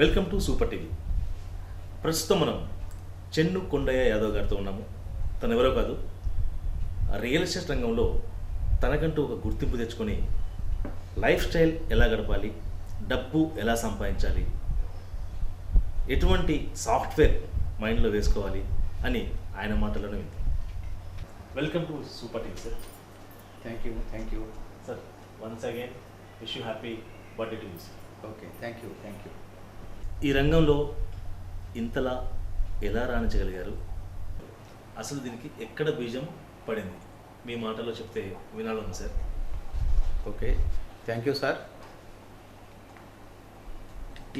Welcome to super TV. ప్రస్తుతం మనం చెన్ను కొండయ్య యాదవ్ గారితో ఉన్నాము. తను ఎవరో కాదు, రియల్ ఎస్టేట్ రంగంలో తనకంటూ ఒక గుర్తింపు తెచ్చుకొని లైఫ్ స్టైల్ ఎలా గడపాలి, డబ్బు ఎలా సంపాదించాలి, ఎటువంటి సాఫ్ట్వేర్ మైండ్లో వేసుకోవాలి అని ఆయన మాటలను విందాం. Welcome to super TV sir. Thank you sir, once again wish you happy birthday to you sir. Okay, thank you. ఈ రంగంలో ఇంతలా ఎలా రాణించగలిగారు? అసలు దీనికి ఎక్కడ బీజం పడింది? మీ మాటలో చెప్తే వినాలని sir. Okay, thank you sir.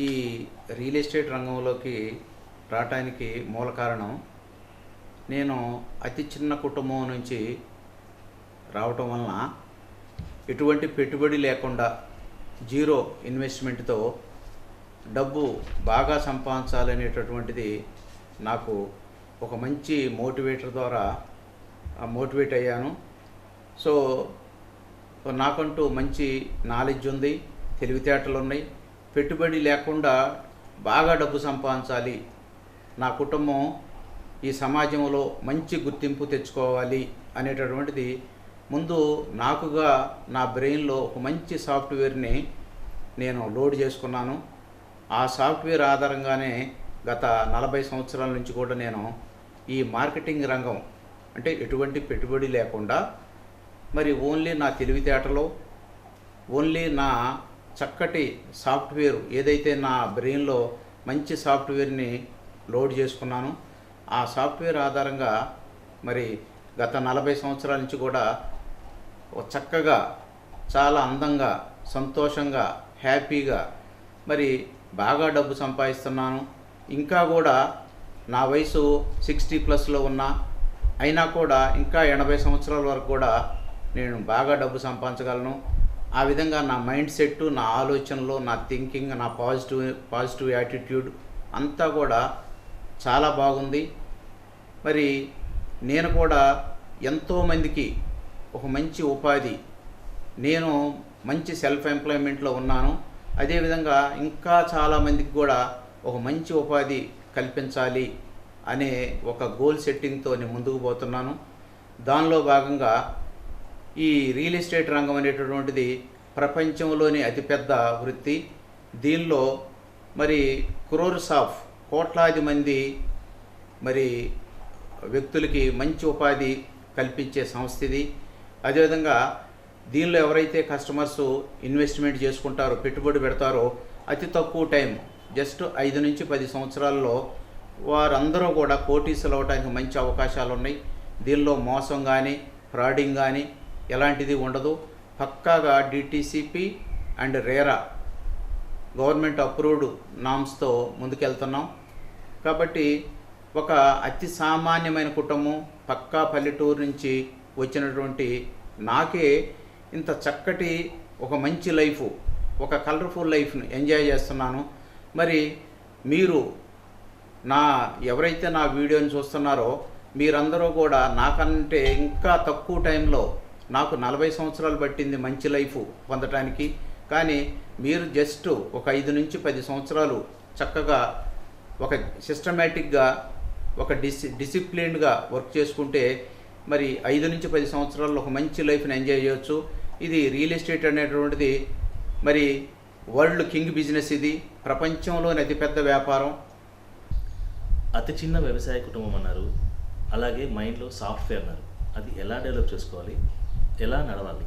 ఈ రియల్ ఎస్టేట్ రంగంలోకి రావటానికి మూల కారణం, నేను అతి చిన్న కుటుంబం నుంచి రావటం వలన ఎటువంటి పెట్టుబడి లేకుండా జీరో ఇన్వెస్ట్మెంట్తో డబ్బు బాగా సంపాదించాలనేటటువంటిది నాకు ఒక మంచి మోటివేటర్ ద్వారా మోటివేట్ అయ్యాను. సో నాకంటూ మంచి నాలెడ్జ్ ఉంది, తెలివితేటలు ఉన్నాయి. పెట్టుబడి లేకుండా బాగా డబ్బు సంపాదించాలి, నా కుటుంబం ఈ సమాజంలో మంచి గుర్తింపు తెచ్చుకోవాలి అనేటటువంటిది ముందు నాకుగా నా బ్రెయిన్లో ఒక మంచి సాఫ్ట్వేర్ని నేను లోడ్ చేసుకున్నాను. ఆ సాఫ్ట్వేర్ ఆధారంగానే గత 40 సంవత్సరాల నుంచి కూడా నేను ఈ మార్కెటింగ్ రంగం, అంటే ఎటువంటి పెట్టుబడి లేకుండా మరి ఓన్లీ నా తెలివితేటలో, ఓన్లీ నా చక్కటి సాఫ్ట్వేర్ ఏదైతే నా బ్రెయిన్లో మంచి సాఫ్ట్వేర్ని లోడ్ చేసుకున్నాను, ఆ సాఫ్ట్వేర్ ఆధారంగా మరి గత 40 సంవత్సరాల నుంచి కూడా చక్కగా, చాలా అందంగా, సంతోషంగా, హ్యాపీగా మరి బాగా డబ్బు సంపాదిస్తున్నాను. ఇంకా కూడా నా వయసు 60+ ఉన్నా అయినా కూడా ఇంకా 80 సంవత్సరాల వరకు కూడా నేను బాగా డబ్బు సంపాదించగలను. ఆ విధంగా నా మైండ్ సెట్, నా ఆలోచనలు, నా థింకింగ్, నా పాజిటివ్ యాటిట్యూడ్ అంతా కూడా చాలా బాగుంది. మరి నేను కూడా ఎంతోమందికి ఒక మంచి ఉపాధి, నేను మంచి సెల్ఫ్ ఎంప్లాయ్మెంట్లో ఉన్నాను. అదేవిధంగా ఇంకా చాలామందికి కూడా ఒక మంచి ఉపాధి కల్పించాలి అనే ఒక గోల్ సెట్టింగ్తో నేను ముందుకు పోతున్నాను. దానిలో భాగంగా ఈ రియల్ ఎస్టేట్ రంగం అనేటటువంటిది ప్రపంచంలోని అతిపెద్ద వృత్తి. దీనిలో మరి క్రోర్స్ ఆఫ్, కోట్లాది మంది మరి వ్యక్తులకి మంచి ఉపాధి కల్పించే సంస్థ ఇది. అదేవిధంగా దీనిలో ఎవరైతే కస్టమర్స్ ఇన్వెస్ట్మెంట్ చేసుకుంటారో, పెట్టుబడి పెడతారో, అతి తక్కువ టైం, జస్ట్ 5 నుంచి 10 సంవత్సరాల్లో వారందరూ కూడా కోటీసులు అవ్వడానికి మంచి అవకాశాలు ఉన్నాయి. దీనిలో మోసం కానీ, ఫ్రాడింగ్ కానీ ఎలాంటిది ఉండదు. పక్కాగా DTCP and RERA government approved నామ్స్తో ముందుకెళ్తున్నాం. కాబట్టి ఒక అతి సామాన్యమైన కుటుంబం, పక్కా పల్లెటూరు నుంచి వచ్చినటువంటి నాకే ఇంత చక్కటి ఒక మంచి లైఫ్, ఒక కలర్ఫుల్ లైఫ్ని ఎంజాయ్ చేస్తున్నాను. మరి మీరు ఎవరైతే నా వీడియోని చూస్తున్నారో మీరందరూ కూడా నాకంటే ఇంకా తక్కువ టైంలో, నాకు 40 సంవత్సరాలు పట్టింది మంచి లైఫ్ పొందటానికి, కానీ మీరు జస్ట్ ఒక 5 నుంచి 10 సంవత్సరాలు చక్కగా ఒక సిస్టమేటిక్గా, ఒక డిసిప్లిన్డ్గా వర్క్ చేసుకుంటే మరి 5 నుంచి 10 సంవత్సరాల్లో ఒక మంచి లైఫ్ని ఎంజాయ్ చేయొచ్చు. ఇది రియల్ ఎస్టేట్ అనేటువంటిది మరి వరల్డ్ కింగ్ బిజినెస్. ఇది ప్రపంచంలోని అతిపెద్ద వ్యాపారం. అతి చిన్న వ్యవసాయ కుటుంబం అన్నారు, అలాగే మైండ్లో సాఫ్ట్వేర్ అన్నారు. అది ఎలా డెవలప్ చేసుకోవాలి, ఎలా నడవాలి?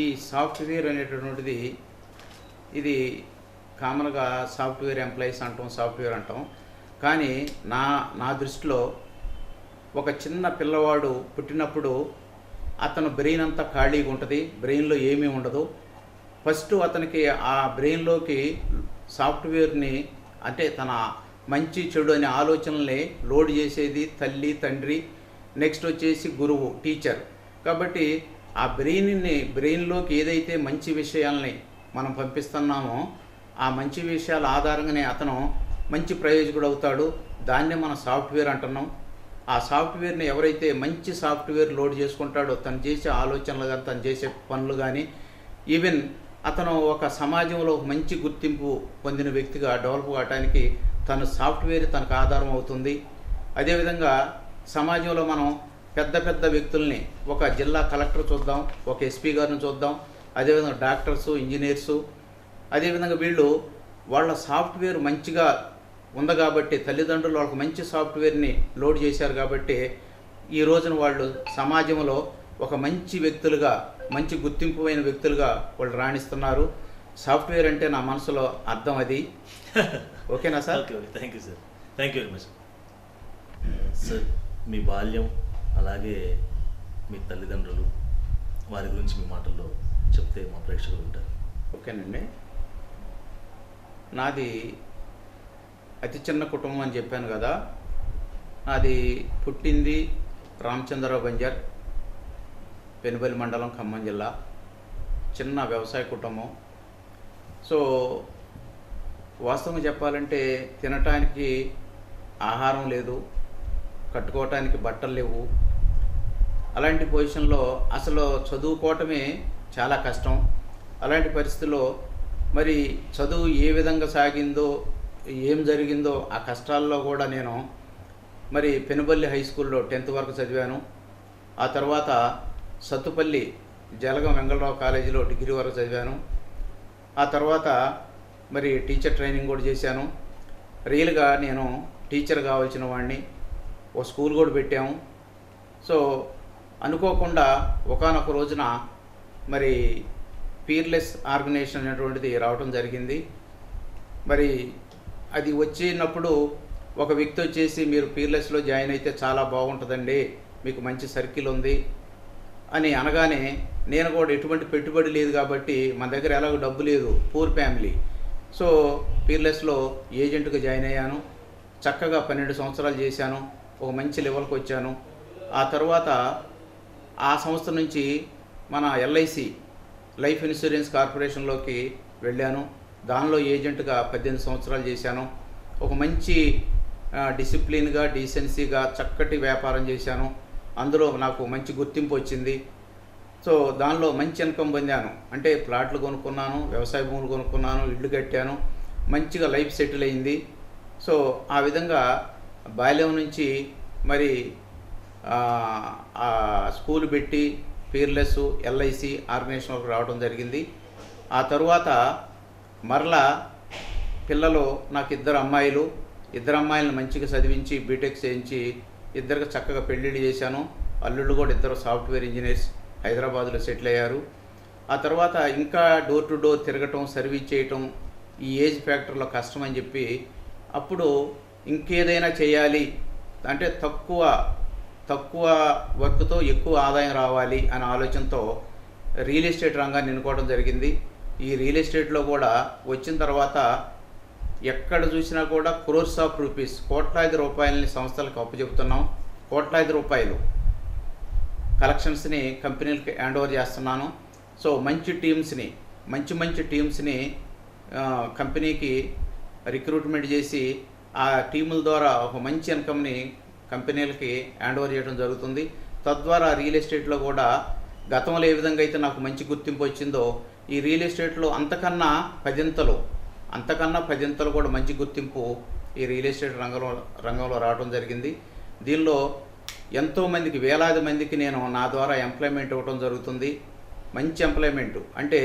ఈ సాఫ్ట్వేర్ అనేటటువంటిది ఇది కామన్గా సాఫ్ట్వేర్ ఎంప్లాయీస్ అంటాం, సాఫ్ట్వేర్ అంటాం. కానీ నా దృష్టిలో ఒక చిన్న పిల్లవాడు పుట్టినప్పుడు అతను బ్రెయిన్ అంతా ఖాళీగా ఉంటుంది, బ్రెయిన్లో ఏమీ ఉండదు. ఫస్ట్ అతనికి ఆ బ్రెయిన్లోకి సాఫ్ట్వేర్ని, అంటే తన మంచి చెడు అనే ఆలోచనల్ని లోడ్ చేసేది తల్లి, తండ్రి, నెక్స్ట్ వచ్చేసి గురువు, టీచర్. కాబట్టి ఆ బ్రెయిన్లోకి ఏదైతే మంచి విషయాల్ని మనం పంపిస్తున్నామో ఆ మంచి విషయాల ఆధారంగానే అతను మంచి ప్రయోజకుడు అవుతాడు. దాన్నే మనం సాఫ్ట్వేర్ అంటున్నాం. ఆ సాఫ్ట్వేర్ని ఎవరైతే మంచి సాఫ్ట్వేర్ లోడ్ చేసుకుంటాడో తను చేసే ఆలోచనలు కానీ, తను చేసే పనులు కానీ, ఈవెన్ అతను ఒక సమాజంలో ఒక మంచి గుర్తింపు పొందిన వ్యక్తిగా డెవలప్ కావడానికి తన సాఫ్ట్వేర్ తనకు ఆధారం అవుతుంది. అదేవిధంగా సమాజంలో మనం పెద్ద పెద్ద వ్యక్తుల్ని, ఒక జిల్లా కలెక్టర్ చూద్దాం, ఒక ఎస్పీ గారిని చూద్దాం, అదేవిధంగా డాక్టర్సు, ఇంజనీర్సు, అదేవిధంగా వీళ్ళు వాళ్ళ సాఫ్ట్వేర్ మంచిగా ఉంది కాబట్టి, తల్లిదండ్రులు వాళ్ళకి మంచి సాఫ్ట్వేర్ని లోడ్ చేశారు కాబట్టి ఈ రోజున వాళ్ళు సమాజంలో ఒక మంచి వ్యక్తులుగా, మంచి గుర్తింపు వ్యక్తులుగా వాళ్ళు రాణిస్తున్నారు. సాఫ్ట్వేర్ అంటే నా మనసులో అర్థం అది. ఓకేనా sir? Okay, thank you sir, thank you very much sir. మీ బాల్యం, అలాగే మీ తల్లిదండ్రులు, వారి గురించి మీ మాటల్లో చెప్తే మా ప్రేక్షకులు ఉంటారు. ఓకేనండి. నాది అతి చిన్న కుటుంబం అని చెప్పాను కదా. నాది పుట్టింది రామచంద్రరావు బంజార్, పెనుబలి మండలం, ఖమ్మం జిల్లా. చిన్న వ్యవసాయ కుటుంబం. సో వాస్తవంగా చెప్పాలంటే తినటానికి ఆహారం లేదు, కట్టుకోవటానికి బట్టలు లేవు. అలాంటి పొజిషన్లో అసలు చదువుకోవటమే చాలా కష్టం. అలాంటి పరిస్థితుల్లో మరి చదువు ఏ విధంగా సాగిందో, ఏం జరిగిందో ఆ కష్టాల్లో కూడా నేను మరి పెనుబల్లి హై స్కూల్లో 10th వరకు చదివాను. ఆ తర్వాత సత్తుపల్లి జలగం వెంగళరావు కాలేజీలో డిగ్రీ వరకు చదివాను. ఆ తర్వాత మరి టీచర్ ట్రైనింగ్ కూడా చేశాను. రియల్గా నేను టీచర్ కావాల్సిన వాడిని. ఓ స్కూల్ కూడా పెట్టాము. సో అనుకోకుండా ఒకానొక రోజున మరి పీర్లెస్ ఆర్గనైజేషన్ అనేటువంటిది రావడం జరిగింది. మరి అది వచ్చినప్పుడు ఒక వ్యక్తి వచ్చేసి, మీరు పీర్లెస్లో జాయిన్ అయితే చాలా బాగుంటుందండి, మీకు మంచి సర్కిల్ ఉంది అని అనగానే, నేను కూడా ఎటువంటి పెట్టుబడి లేదు కాబట్టి మన దగ్గర ఎలాగో డబ్బు లేదు, పూర్ ఫ్యామిలీ. సో పీర్లెస్లో ఏజెంట్గా జాయిన్ అయ్యాను. చక్కగా 12 సంవత్సరాలు చేశాను. ఒక మంచి లెవెల్కి వచ్చాను. ఆ తర్వాత ఆ సంస్థ నుంచి మన ఎల్ఐసి, లైఫ్ ఇన్సూరెన్స్ కార్పొరేషన్లోకి వెళ్ళాను. దానిలో ఏజెంట్గా 18 సంవత్సరాలు చేశాను. ఒక మంచి డిసిప్లిన్గా, డీసెన్సీగా చక్కటి వ్యాపారం చేశాను. అందులో నాకు మంచి గుర్తింపు వచ్చింది. సో దానిలో మంచి ఇన్కమ్ పొందాను. అంటే ప్లాట్లు కొనుక్కున్నాను, వ్యవసాయ భూములు కొనుక్కున్నాను, ఇల్లు కట్టాను, మంచిగా లైఫ్ సెటిల్ అయింది. సో ఆ విధంగా బాల్యం నుంచి మరి స్కూల్ పెట్టి పీర్లెస్ ఎల్ఐసి ఆర్గనైజేషన్లోకి రావడం జరిగింది. ఆ తరువాత మరలా పిల్లలు, నాకు 2 అమ్మాయిలు, 2 అమ్మాయిలను మంచిగా చదివించి బీటెక్ చేయించి ఇద్దరికి చక్కగా పెళ్ళిళ్ళు చేశాను. అల్లుళ్ళు కూడా 2 సాఫ్ట్వేర్ ఇంజనీర్స్ హైదరాబాద్లో సెటిల్ అయ్యారు. ఆ తర్వాత ఇంకా డోర్ టు డోర్ తిరగటం, సర్వీస్ చేయటం ఈ ఏజ్ ఫ్యాక్టర్లో కష్టం అని చెప్పి, అప్పుడు ఇంకేదైనా చేయాలి అంటే తక్కువ వర్క్తో ఎక్కువ ఆదాయం రావాలి అనే ఆలోచనతో రియల్ ఎస్టేట్ రంగాన్ని ఎన్నుకోవడం జరిగింది. ఈ రియల్ ఎస్టేట్లో కూడా వచ్చిన తర్వాత ఎక్కడ చూసినా కూడా క్రోర్స్ ఆఫ్ రూపీస్, కోట్లాది రూపాయలని సంస్థలకు అప్పచెబుతున్నాం. కోట్లాది రూపాయలు కలెక్షన్స్ని కంపెనీలకి హ్యాండ్ ఓవర్ చేస్తున్నాను. సో మంచి టీమ్స్ని కంపెనీకి రిక్రూట్మెంట్ చేసి ఆ టీముల ద్వారా ఒక మంచి ఇన్కమ్ని కంపెనీలకి హ్యాండ్ ఓవర్ చేయడం జరుగుతుంది. తద్వారా రియల్ ఎస్టేట్లో కూడా గతంలో ఏ విధంగా అయితే నాకు మంచి గుర్తింపు వచ్చిందో, ఈ రియల్ ఎస్టేట్లో అంతకన్నా పదింతలు కూడా మంచి గుర్తింపు ఈ రియల్ ఎస్టేట్ రంగంలో రావడం జరిగింది. దీనిలో ఎంతోమందికి, వేలాది మందికి నేను నా ద్వారా ఎంప్లాయ్మెంట్ ఇవ్వడం జరుగుతుంది. మంచి ఎంప్లాయ్మెంట్ అంటే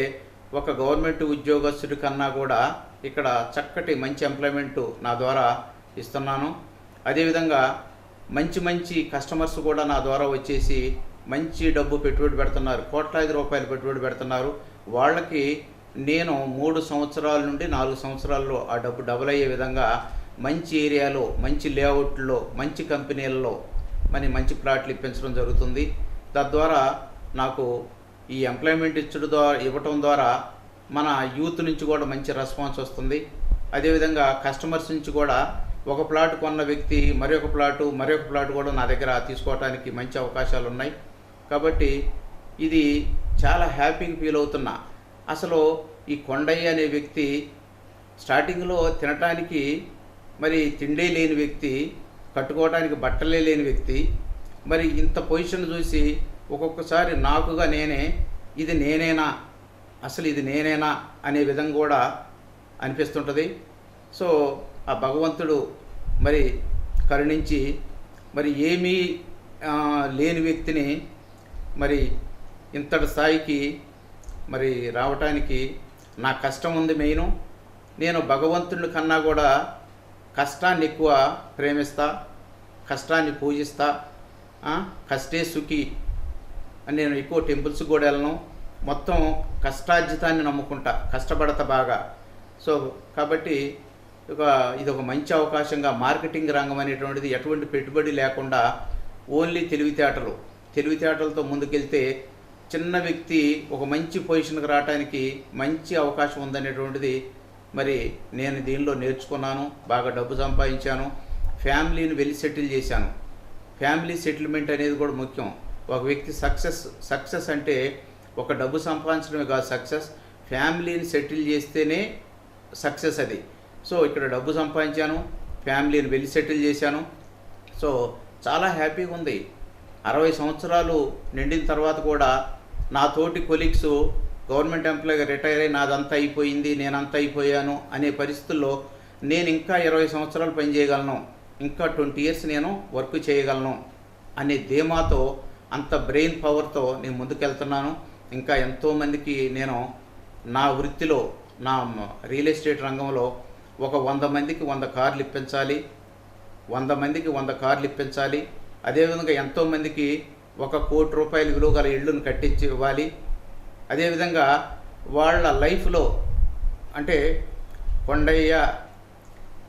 ఒక గవర్నమెంట్ ఉద్యోగస్తుడి కన్నా కూడా ఇక్కడ చక్కటి మంచి ఎంప్లాయ్మెంట్ నా ద్వారా ఇస్తున్నాను. అదేవిధంగా మంచి కస్టమర్స్ కూడా నా ద్వారా వచ్చేసి మంచి డబ్బు పెట్టుబడి పెడుతున్నారు, కోట్లాది రూపాయలు పెట్టుబడి పెడుతున్నారు. వాళ్ళకి నేను 3 సంవత్సరాల నుండి 4 సంవత్సరాల్లో ఆ డబ్బు డబుల్ అయ్యే విధంగా మంచి ఏరియాలో, మంచి లేఅవుట్లో, మంచి కంపెనీలలో మంచి ప్లాట్లు ఇప్పించడం జరుగుతుంది. తద్వారా నాకు ఈ ఎంప్లాయ్మెంట్ ఇవ్వటం ద్వారా మన యూత్ నుంచి కూడా మంచి రెస్పాన్స్ వస్తుంది. అదేవిధంగా కస్టమర్స్ నుంచి కూడా ఒక ప్లాట్ కొన్న వ్యక్తి మరొక ప్లాట్ కూడా నా దగ్గర తీసుకోవడానికి మంచి అవకాశాలు ఉన్నాయి. కాబట్టి ఇది చాలా హ్యాపీగా ఫీల్ అవుతున్నా. అసలు ఈ కొండయ్య అనే వ్యక్తి స్టార్టింగ్లో తినటానికి మరి తిండే లేని వ్యక్తి, కట్టుకోవడానికి బట్టలే లేని వ్యక్తి, మరి ఇంత పొజిషన్ చూసి ఒక్కొక్కసారి నాకుగా నేనే, ఇది నేనేనా అసలు ఇది నేనేనా అనే విధంగా కూడా అనిపిస్తుంటుంది. సో ఆ భగవంతుడు మరి కరుణించి మరి ఏమీ లేని వ్యక్తిని మరి ఇంతటి స్థాయికి మరి రావటానికి నా కష్టం ఉంది మెయిన్. నేను భగవంతుడి కన్నా కూడా కష్టాన్ని ఎక్కువ ప్రేమిస్తా, కష్టాన్ని పూజిస్తా. కష్టే సుఖి అని నేను ఎక్కువ టెంపుల్స్ కూడా వెళ్ళను. మొత్తం కష్టార్జితాన్ని నమ్ముకుంటా, కష్టపడతా బాగా. సో కాబట్టి ఇది ఒక మంచి అవకాశంగా మార్కెటింగ్ రంగం అనేటువంటిది ఎటువంటి పెట్టుబడి లేకుండా ఓన్లీ తెలివితేటలతో ముందుకెళ్తే చిన్న వ్యక్తి ఒక మంచి పొజిషన్కి రావడానికి మంచి అవకాశం ఉందనేటువంటిది మరి నేను దీనిలో నేర్చుకున్నాను. బాగా డబ్బు సంపాదించాను, ఫ్యామిలీని వెల్ సెటిల్ చేశాను. ఫ్యామిలీ సెటిల్మెంట్ అనేది కూడా ముఖ్యం. ఒక వ్యక్తి సక్సెస్ అంటే ఒక డబ్బు సంపాదించడమే కాదు సక్సెస్, ఫ్యామిలీని సెటిల్ చేస్తేనే సక్సెస్ అది. సో ఇక్కడ డబ్బు సంపాదించాను, ఫ్యామిలీని వెల్ సెటిల్ చేశాను. సో చాలా హ్యాపీగా ఉంది. 60 సంవత్సరాలు నిండిన తర్వాత కూడా నా తోటి కొలీగ్స్ గవర్నమెంట్ ఎంప్లాయీగా రిటైర్ అయ్యి నాదంతా అయిపోయింది, నేనంతా అయిపోయాను అనే పరిస్థితుల్లో నేను ఇంకా 20 సంవత్సరాలు పనిచేయగలను, ఇంకా 20 ఇయర్స్ నేను వర్క్ చేయగలను అనే ధీమాతో, అంత బ్రెయిన్ పవర్తో నేను ముందుకెళ్తున్నాను. ఇంకా ఎంతోమందికి నేను నా వృత్తిలో, నా రియల్ ఎస్టేట్ రంగంలో ఒక 100 మందికి 100 కార్లు ఇప్పించాలి, 100 మందికి 100 కార్లు ఇప్పించాలి. అదేవిధంగా ఎంతోమందికి 1 కోటి రూపాయల విలువ గల ఇళ్ళను కట్టించి ఇవ్వాలి. అదేవిధంగా వాళ్ళ లైఫ్లో అంటే కొండయ్య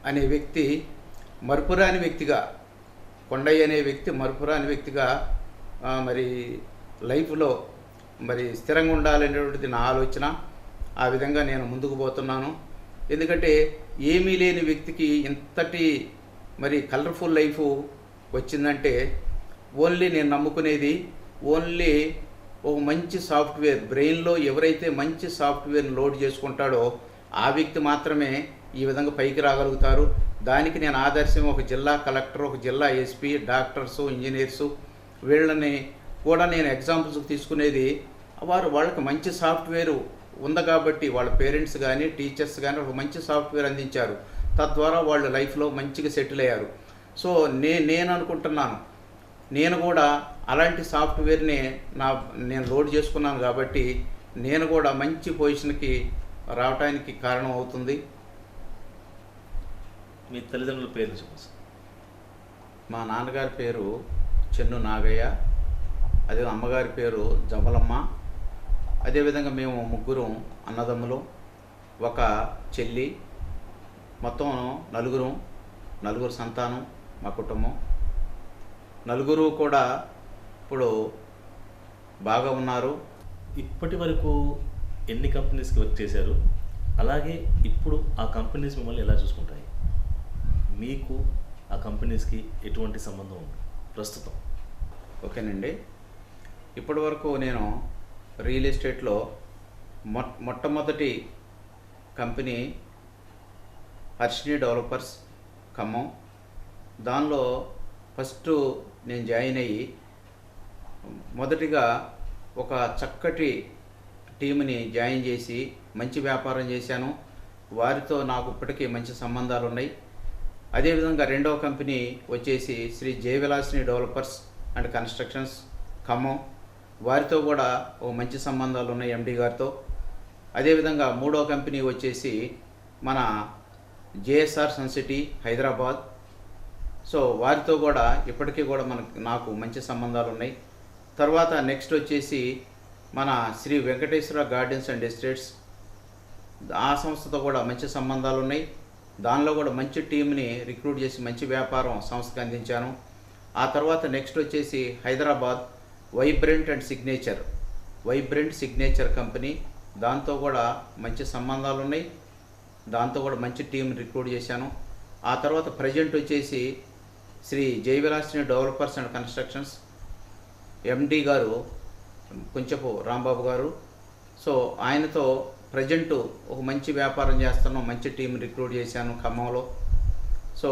అనే వ్యక్తి మరుపురాని వ్యక్తిగా, కొండయ్య అనే వ్యక్తి మరుపురాని వ్యక్తిగా మరి లైఫ్లో మరి స్థిరంగా ఉండాలనేటువంటిది నా ఆలోచన. ఆ విధంగా నేను ముందుకు పోతున్నాను. ఎందుకంటే ఏమీ లేని వ్యక్తికి ఇంతటి మరి కలర్ఫుల్ లైఫ్ వచ్చిందంటే ఓన్లీ నేను నమ్ముకునేది ఓన్లీ ఒక మంచి సాఫ్ట్వేర్. బ్రెయిన్లో ఎవరైతే మంచి సాఫ్ట్వేర్ని లోడ్ చేసుకుంటాడో ఆ వ్యక్తి మాత్రమే ఈ విధంగా పైకి రాగలుగుతారు. దానికి నేను ఆదర్శం ఒక జిల్లా కలెక్టర్, ఒక జిల్లా ఎస్పీ, డాక్టర్సు, ఇంజనీర్సు, వీళ్ళని కూడా నేను ఎగ్జాంపుల్స్కి తీసుకునేది. వాళ్ళకి మంచి సాఫ్ట్వేరు ఉంది కాబట్టి వాళ్ళ పేరెంట్స్ కానీ టీచర్స్ కానీ ఒక మంచి సాఫ్ట్వేర్ అందించారు. తద్వారా వాళ్ళు లైఫ్లో మంచిగా సెటిల్ అయ్యారు. సో నేను అనుకుంటున్నాను, నేను కూడా అలాంటి సాఫ్ట్వేర్ని నేను లోడ్ చేసుకున్నాను కాబట్టి నేను కూడా మంచి పొజిషన్కి రావడానికి కారణం అవుతుంది. మీ తల్లిదండ్రుల పేర్లు చెప్పండి. మా నాన్నగారి పేరు చెన్ను నాగయ్య, అదే అమ్మగారి పేరు జమలమ్మ. అదేవిధంగా మేము ముగ్గురు అన్నదమ్ములు, ఒక చెల్లి, మొత్తం నలుగురు సంతానం మా కుటుంబం. నలుగురు కూడా ఇప్పుడు బాగా ఉన్నారు. ఇప్పటి వరకు ఎన్ని కంపెనీస్కి వర్క్ చేశారు? అలాగే ఇప్పుడు ఆ కంపెనీస్ మిమ్మల్ని ఎలా చూసుకుంటాయి? మీకు ఆ కంపెనీస్కి ఎటువంటి సంబంధం ఉంది ప్రస్తుతం? ఓకేనండి, ఇప్పటి వరకు నేను రియల్ ఎస్టేట్లో మొట్టమొదటి కంపెనీ హర్షిని డెవలపర్స్ ఖమ్మం. దానిలో ఫస్ట్ నేను జాయిన్ అయ్యి మొదటిగా ఒక చక్కటి టీంని జాయిన్ చేసి మంచి వ్యాపారం చేశాను. వారితో నాకు ఇప్పటికీ మంచి సంబంధాలు ఉన్నాయి. అదేవిధంగా రెండవ కంపెనీ వచ్చేసి Sri Jayavilasini developers and constructions Khammam. వారితో కూడా ఓ మంచి సంబంధాలు ఉన్నాయి ఎండి గారితో. అదేవిధంగా మూడో కంపెనీ వచ్చేసి మన JSR Sun City Hyderabad. So వారితో కూడా ఇప్పటికీ కూడా నాకు మంచి సంబంధాలు ఉన్నాయి. తర్వాత నెక్స్ట్ వచ్చేసి మన Sri Venkateswara Gardens and Estates, ఆ సంస్థతో కూడా మంచి సంబంధాలు ఉన్నాయి. దానిలో కూడా మంచి టీంని రిక్రూట్ చేసి మంచి వ్యాపారం సంస్థకు అందించాను. ఆ తర్వాత నెక్స్ట్ వచ్చేసి హైదరాబాద్ వైబ్రెంట్ సిగ్నేచర్ కంపెనీ, దాంతో కూడా మంచి సంబంధాలు ఉన్నాయి. దాంతో కూడా మంచి టీం రిక్రూట్ చేశాను. ఆ తర్వాత ప్రజెంట్ వచ్చేసి Sri Jayavilasini developers and constructions ఎండి గారు కొంచెపు రాంబాబు గారు. సో ఆయనతో ప్రజెంట్ ఒక మంచి వ్యాపారం చేస్తున్నాం, మంచి టీం రిక్రూట్ చేశాను ఖమ్మంలో. సో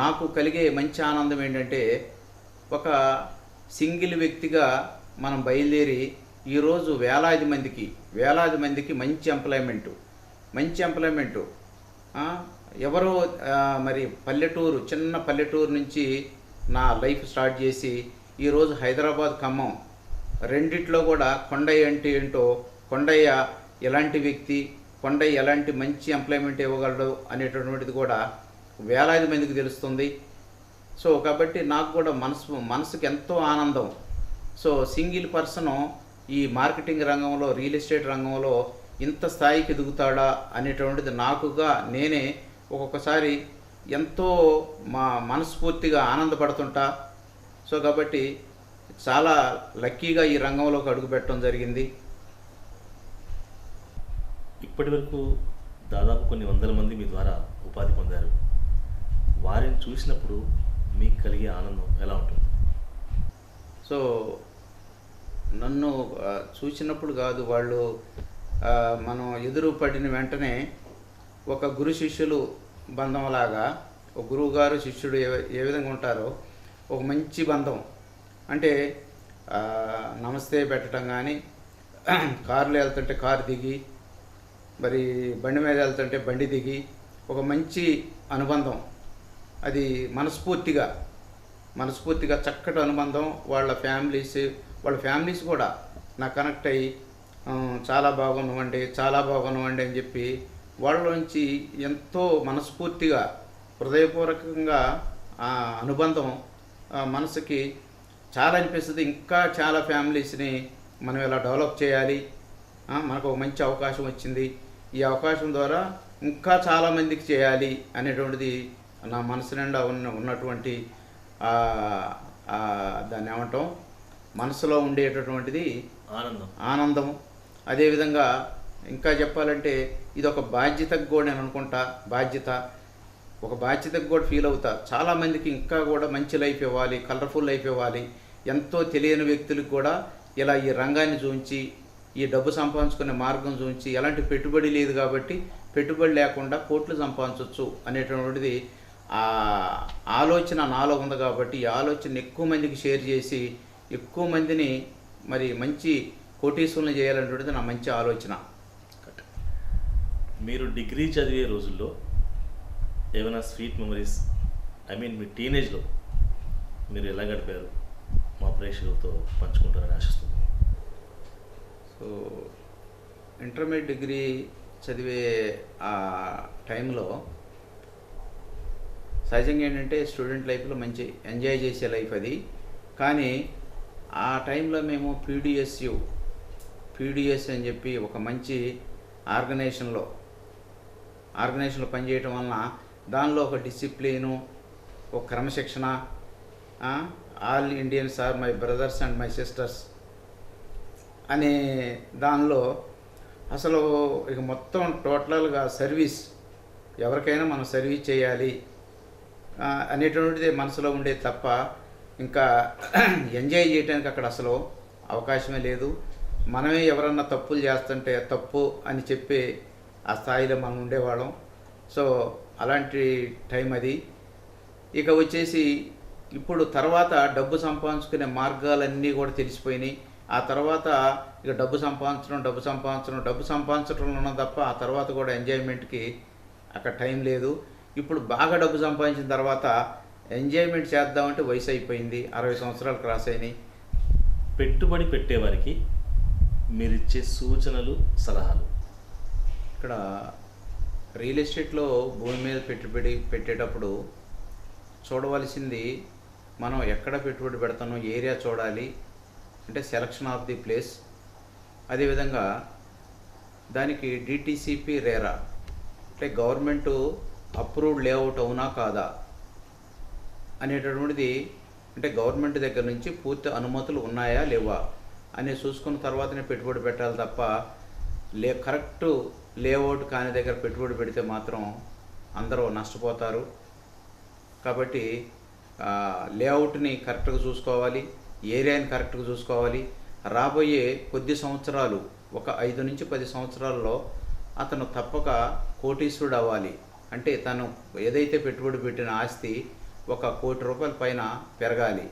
నాకు కలిగే మంచి ఆనందం ఏంటంటే ఒక సింగిల్ వ్యక్తిగా మనం బయలుదేరి ఈరోజు వేలాది మందికి మంచి ఎంప్లాయ్మెంటు ఎవరో మరి చిన్న పల్లెటూరు నుంచి నా లైఫ్ స్టార్ట్ చేసి ఈరోజు హైదరాబాద్ ఖమ్మం రెండిట్లో కూడా కొండయ్య అంటే ఏంటో, కొండయ్య ఎలాంటి వ్యక్తి, కొండయ్య ఎలాంటి మంచి ఎంప్లాయ్మెంట్ ఇవ్వగలడు అనేటటువంటిది కూడా వేలాది మందికి తెలుస్తుంది. సో కాబట్టి నాకు కూడా మనసుకి ఎంతో ఆనందం. సో సింగిల్ పర్సను ఈ మార్కెటింగ్ రంగంలో, రియల్ ఎస్టేట్ రంగంలో ఇంత స్థాయికి ఎదుగుతాడా అనేటువంటిది నాకుగా నేనే ఒక్కొక్కసారి ఎంతో మనస్ఫూర్తిగా ఆనందపడుతుంటా. సో కాబట్టి చాలా లక్కీగా ఈ రంగంలోకి అడుగుపెట్టడం జరిగింది. ఇప్పటి వరకు దాదాపు కొన్ని వందల మంది మీ ద్వారా ఉపాధి పొందారు. వారిని చూసినప్పుడు మీకు కలిగే ఆనందం ఎలా ఉంటుంది? సో నన్ను చూసినప్పుడు కాదు, వాళ్ళు మనం ఎదురు పడిన వెంటనే ఒక గురు శిష్యులు బంధంలాగా, ఒక గురువు గారు శిష్యుడు ఏ విధంగా ఉంటారో ఒక మంచి బంధం. అంటే నమస్తే పెట్టడం కానీ, కారులో వెళ్తుంటే కారు దిగి, మరి బండి మీద వెళ్తుంటే బండి దిగి, ఒక మంచి అనుబంధం. అది మనస్ఫూర్తిగా చక్కటి అనుబంధం. వాళ్ళ ఫ్యామిలీస్ కూడా నాకు కనెక్ట్ అయ్యి చాలా బాగున్నామండి అని చెప్పి వాళ్ళలోంచి ఎంతో మనస్ఫూర్తిగా, హృదయపూర్వకంగా అనుబంధం మనసుకి చాలా అనిపిస్తుంది. ఇంకా చాలా ఫ్యామిలీస్ని మనం ఇలా డెవలప్ చేయాలి, మనకు ఒక మంచి అవకాశం వచ్చింది, ఈ అవకాశం ద్వారా ఇంకా చాలామందికి చేయాలి అనేటువంటిది నా మనసు నిండా ఉన్నటువంటి దాన్ని ఏమంటాం, మనసులో ఉండేటటువంటిది ఆనందం. అదేవిధంగా ఇంకా చెప్పాలంటే ఇది ఒక బాధ్యతకు కూడా నేను అనుకుంటా, ఒక బాధ్యతకు కూడా ఫీల్ అవుతా. చాలామందికి ఇంకా కూడా మంచి లైఫ్ ఇవ్వాలి, కలర్ఫుల్ లైఫ్ ఇవ్వాలి. ఎంతో తెలియని వ్యక్తులకు కూడా ఇలా ఈ రంగాన్ని చూపించి, ఈ డబ్బు సంపాదించుకునే మార్గం చూపించి, ఎలాంటి పెట్టుబడి లేదు కాబట్టి పెట్టుబడి లేకుండా కోట్లు సంపాదించవచ్చు అనేటువంటిది ఆలోచన నాలో ఉంది. కాబట్టి ఈ ఆలోచన ఎక్కువ మందికి షేర్ చేసి ఎక్కువ మందిని మరి మంచి కోటీశ్వరులను చేయాలనేటువంటిది నా మంచి ఆలోచన. మీరు డిగ్రీ చదివే రోజుల్లో ఏమైనా స్వీట్ మెమరీస్, మీ టీనేజ్లో మీరు ఎలా గడిపారు మా ప్రేక్షకులతో పంచుకుంటారని ఆశిస్తున్నాను. సో ఇంటర్మీడియట్ డిగ్రీ చదివే ఆ టైంలో సహజంగా ఏంటంటే స్టూడెంట్ లైఫ్లో మంచి ఎంజాయ్ చేసే లైఫ్ అది. కానీ ఆ టైంలో మేము పీడిఎస్ అని చెప్పి ఒక మంచి ఆర్గనైజేషన్లో పనిచేయటం వలన దానిలో ఒక డిసిప్లిను, ఒక క్రమశిక్షణ, all Indians are my brothers and my sisters అనే దానిలో అసలు ఇక మొత్తం టోటల్గా సర్వీస్, ఎవరికైనా మనం సర్వీస్ చేయాలి అనేటువంటిది మనసులో ఉండేది తప్ప ఇంకా ఎంజాయ్ చేయడానికి అక్కడ అసలు అవకాశమే లేదు. మనమే ఎవరన్నా తప్పులు చేస్తుంటే తప్పు అని చెప్పి ఆ స్థాయిలో మనం ఉండేవాళ్ళం. సో అలాంటి టైం అది. ఇక వచ్చేసి ఇప్పుడు తర్వాత డబ్బు సంపాదించుకునే మార్గాలన్నీ కూడా తెలిసిపోయినాయి. ఆ తర్వాత ఇక డబ్బు సంపాదించడంలో ఉన్నది తప్ప ఆ తర్వాత కూడా ఎంజాయ్మెంట్కి అక్కడ టైం లేదు. ఇప్పుడు బాగా డబ్బు సంపాదించిన తర్వాత ఎంజాయ్మెంట్ చేద్దామంటే వయసు అయిపోయింది, 60 సంవత్సరాలు క్రాస్ అయినాయి. పెట్టుబడి పెట్టేవారికి మీరిచ్చే సూచనలు, సలహాలు? ఇక్కడ రియల్ ఎస్టేట్లో భూమి మీద పెట్టుబడి పెట్టేటప్పుడు చూడవలసింది మనం ఎక్కడ పెట్టుబడి పెడతానో ఏరియా చూడాలి, అంటే సెలక్షన్ ఆఫ్ ది ప్లేస్. అదేవిధంగా దానికి డిటిసిపి రేరా అంటే గవర్నమెంటు అప్రూవ్డ్ లేఅవుట్ అవునా కాదా అనేటటువంటిది, అంటే గవర్నమెంట్ దగ్గర నుంచి పూర్తి అనుమతులు ఉన్నాయా లేవా అని చూసుకున్న తర్వాతనే పెట్టుబడి పెట్టాలి తప్ప కరెక్ట్ లేఅవుట్ కాని దగ్గర పెట్టుబడి పెడితే మాత్రం అందరూ నష్టపోతారు. కాబట్టి లేఅవుట్ని కరెక్ట్గా చూసుకోవాలి, ఏరియాని కరెక్ట్గా చూసుకోవాలి. రాబోయే కొద్ది సంవత్సరాలు, ఒక 5 నుంచి 10 సంవత్సరాల్లో అతను తప్పక కోటీశ్వరుడు అవ్వాలి. అంటే తను ఏదైతే పెట్టుబడి పెట్టిన ఆస్తి 1 కోటి రూపాయల పైన పెరగాలి.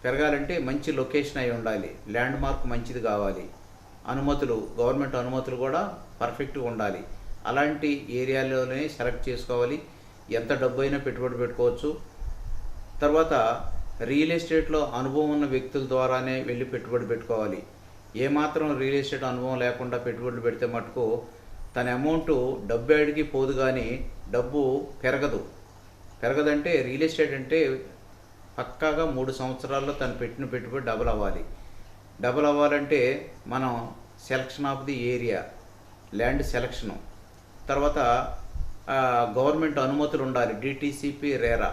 పెరగాలంటే మంచి లొకేషన్ అయి ఉండాలి, ల్యాండ్ మార్క్ మంచిది కావాలి, అనుమతులు గవర్నమెంట్ అనుమతులు కూడా పర్ఫెక్ట్గా ఉండాలి. అలాంటి ఏరియాలోనే సెలెక్ట్ చేసుకోవాలి. ఎంత డబ్బు అయినా పెట్టుబడి పెట్టుకోవచ్చు. తర్వాత రియల్ ఎస్టేట్లో అనుభవం ఉన్న వ్యక్తుల ద్వారానే వెళ్ళి పెట్టుబడి పెట్టుకోవాలి. ఏమాత్రం రియల్ ఎస్టేట్ అనుభవం లేకుండా పెట్టుబడులు పెడితే మటుకు తన అమౌంట్ డబ్బు అడిగి పోదు, కానీ డబ్బు పెరగదంటే రియల్ ఎస్టేట్ అంటే పక్కాగా 3 సంవత్సరాల్లో తను పెట్టిన పెట్టుబడి డబుల్ అవ్వాలంటే మనం selection of the area, land selection, తర్వాత గవర్నమెంట్ అనుమతులు ఉండాలి, డిటిసిపి, రేరా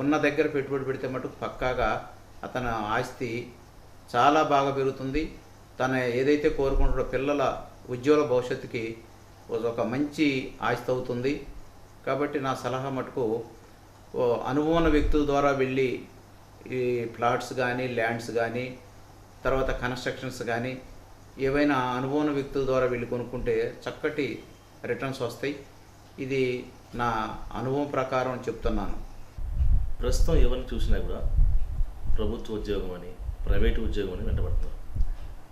ఉన్న దగ్గర పెట్టుబడి పెడితే మటుకు పక్కాగా అతని ఆస్తి చాలా బాగా పెరుగుతుంది. తన ఏదైతే కోరుకుంటాడో పిల్లల ఉజ్వల భవిష్యత్తుకి ఒక మంచి ఆస్తి అవుతుంది. కాబట్టి నా సలహా మటుకు అనుభవం ఉన్న వ్యక్తుల ద్వారా వెళ్ళి ఈ ప్లాట్స్ కానీ, ల్యాండ్స్ కానీ, తర్వాత కన్స్ట్రక్షన్స్ కానీ ఏవైనా అనుభవం ఉన్న వ్యక్తుల ద్వారా వెళ్ళి కొనుక్కుంటే చక్కటి రిటర్న్స్ వస్తాయి. ఇది నా అనుభవం ప్రకారం చెప్తున్నాను. ప్రస్తుతం ఎవరిని చూసినా కూడా ప్రభుత్వ ఉద్యోగం అని, ప్రైవేటు ఉద్యోగం అని వెంటబడుతున్నారు.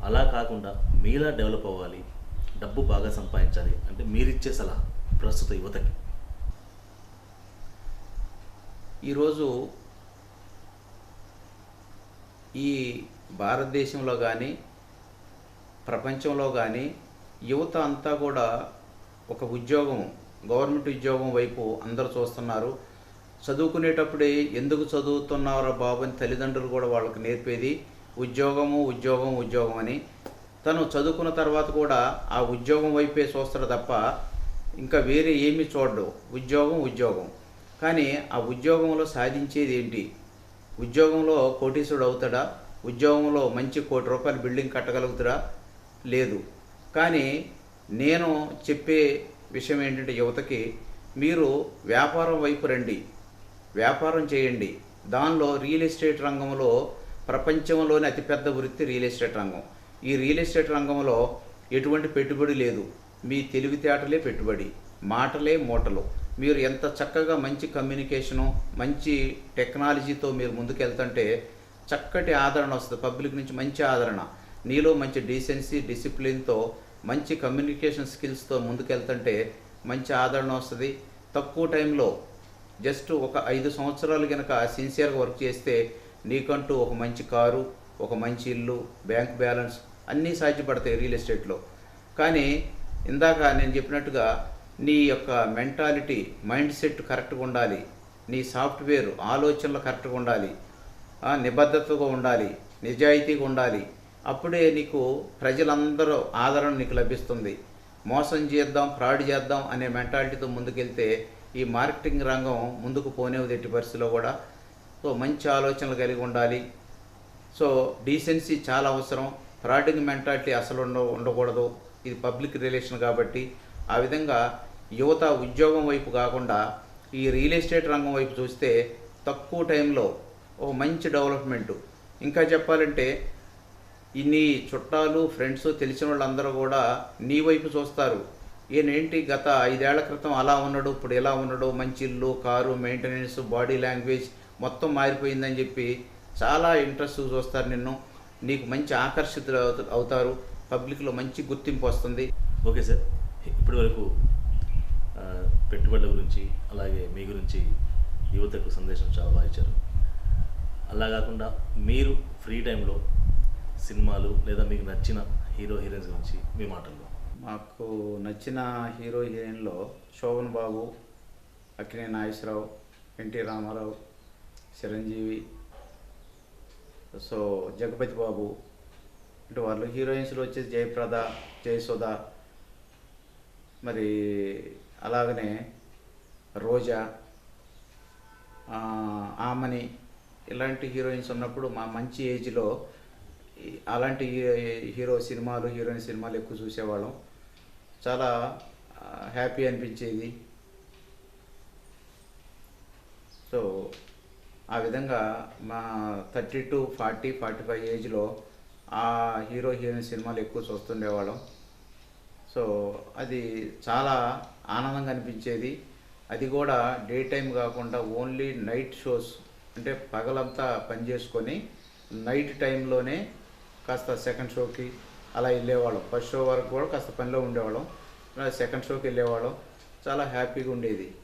అలా కాకుండా మీలా డెవలప్ అవ్వాలి, డబ్బు బాగా సంపాదించాలి అంటే మీరిచ్చే సలహా ప్రస్తుత యువతకి? ఈరోజు ఈ భారతదేశంలో కానీ ప్రపంచంలో కానీ యువత అంతా కూడా ఒక ఉద్యోగం, గవర్నమెంట్ ఉద్యోగం వైపు అందరూ చూస్తున్నారు. చదువుకునేటప్పుడే ఎందుకు చదువుతున్నారో బాబు అని తల్లిదండ్రులు కూడా వాళ్ళకి నేర్పేది ఉద్యోగం అని. తను చదువుకున్న తర్వాత కూడా ఆ ఉద్యోగం వైపే చూస్తాడు తప్ప ఇంకా వేరే ఏమీ చూడడు. ఉద్యోగం. కానీ ఆ ఉద్యోగంలో సాధించేది ఏంటి? ఉద్యోగంలో కోటీశ్వరుడు అవుతాడా? ఉద్యోగంలో మంచి ₹1 కోటి బిల్డింగ్ కట్టగలుగుతాడా? లేదు. కానీ నేను చెప్పే విషయం ఏంటంటే యువతకి, మీరు వ్యాపారం వైపు రండి, వ్యాపారం చేయండి. దానిలో రియల్ ఎస్టేట్ రంగంలో ప్రపంచంలోనే అతిపెద్ద వృత్తి రియల్ ఎస్టేట్ రంగం. ఈ రియల్ ఎస్టేట్ రంగంలో ఎటువంటి పెట్టుబడి లేదు. మీ తెలివితేటలే పెట్టుబడి, మాటలే మూటలు. మీరు ఎంత చక్కగా మంచి కమ్యూనికేషను, మంచి టెక్నాలజీతో మీరు ముందుకెళ్తుంటే చక్కటి ఆదరణ వస్తుంది. పబ్లిక్ నుంచి మంచి ఆదరణ, నీలో మంచి డీసెన్సీ, డిసిప్లిన్తో, మంచి కమ్యూనికేషన్ స్కిల్స్తో ముందుకెళ్తుంటే మంచి ఆదరణ వస్తుంది. తక్కువ టైంలో జస్ట్ ఒక 5 సంవత్సరాలు కనుక సిన్సియర్గా వర్క్ చేస్తే నీకంటూ ఒక మంచి కారు, ఒక మంచి ఇల్లు, బ్యాంక్ బ్యాలెన్స్ అన్నీ సాధ్యపడతాయి రియల్ ఎస్టేట్లో. కానీ ఇందాక నేను చెప్పినట్టుగా నీ యొక్క మెంటాలిటీ, మైండ్ సెట్ కరెక్ట్గా ఉండాలి, నీ సాఫ్ట్వేర్ ఆలోచనలు కరెక్ట్గా ఉండాలి, నిబద్ధతగా ఉండాలి, నిజాయితీగా ఉండాలి. అప్పుడే నీకు ప్రజలందరూ ఆదరణ నీకు లభిస్తుంది. మోసం చేద్దాం, ఫ్రాడ్ చేద్దాం అనే మెంటాలిటీతో ముందుకెళ్తే ఈ మార్కెటింగ్ రంగం ముందుకు పోనేది ఎట్టి పరిస్థితిలో కూడా. సో మంచి ఆలోచనలు కలిగి ఉండాలి. సో డీసెన్సీ చాలా అవసరం. ఫ్రాడింగ్ మెంటాలిటీ అసలు ఉండకూడదు. ఇది పబ్లిక్ రిలేషన్ కాబట్టి ఆ విధంగా యువత ఉద్యోగం వైపు కాకుండా ఈ రియల్ ఎస్టేట్ రంగం వైపు చూస్తే తక్కువ టైంలో ఒక మంచి డెవలప్మెంటు. ఇంకా చెప్పాలంటే ఇన్ని చుట్టాలు, ఫ్రెండ్స్, తెలిసిన వాళ్ళందరూ కూడా నీ వైపు చూస్తారు. ఈయనేంటి గత 5 ఏళ్ల క్రితం అలా ఉన్నాడు, ఇప్పుడు ఎలా ఉన్నాడు, మంచి ఇల్లు, కారు, మెయింటెనెన్స్, బాడీ లాంగ్వేజ్ మొత్తం మారిపోయిందని చెప్పి చాలా ఇంట్రెస్ట్ చూస్తారు నిన్ను. నీకు మంచి ఆకర్షితులు అవుతారు. పబ్లిక్లో మంచి గుర్తింపు వస్తుంది. ఓకే సార్, ఇప్పటి వరకు పెట్టుబడుల గురించి అలాగే మీ గురించి యువతకు సందేశం చాలా బాగా ఇచ్చారు. అలా కాకుండా మీరు ఫ్రీ టైంలో సినిమాలు లేదా మీకు నచ్చిన హీరో హీరోయిన్స్ గురించి మీ మాటల్లో. మాకు నచ్చిన హీరో హీరోయిన్లో శోభన్ బాబు, అక్కినేని నాగేశ్వరరావు, ఎన్టీ రామారావు, చిరంజీవి, సో జగపతి బాబు, అంటే వాళ్ళు హీరోయిన్స్లో వచ్చేసి జయప్రద, జయసుధ, మరి అలాగనే రోజా, ఆమని, ఇలాంటి హీరోయిన్స్ ఉన్నప్పుడు మా మంచి ఏజ్లో అలాంటి హీరోయిన్ సినిమాలు ఎక్కువ చూసేవాళ్ళం. చాలా హ్యాపీ అనిపించేది. సో ఆ విధంగా మా 30 to 40, 45 ఏజ్లో ఆ హీరోయిన్ సినిమాలు ఎక్కువ చూస్తుండేవాళ్ళం. సో అది చాలా ఆనందంగా అనిపించేది. అది కూడా డే టైం కాకుండా ఓన్లీ నైట్ షోస్, అంటే పగలంతా పని చేసుకొని నైట్ టైంలోనే కాస్త సెకండ్ షోకి అలా వెళ్ళేవాళ్ళం. ఫస్ట్ షో వరకు కూడా కాస్త పనిలో ఉండేవాళ్ళం, సెకండ్ షోకి వెళ్ళేవాళ్ళం. చాలా హ్యాపీగా ఉండేది.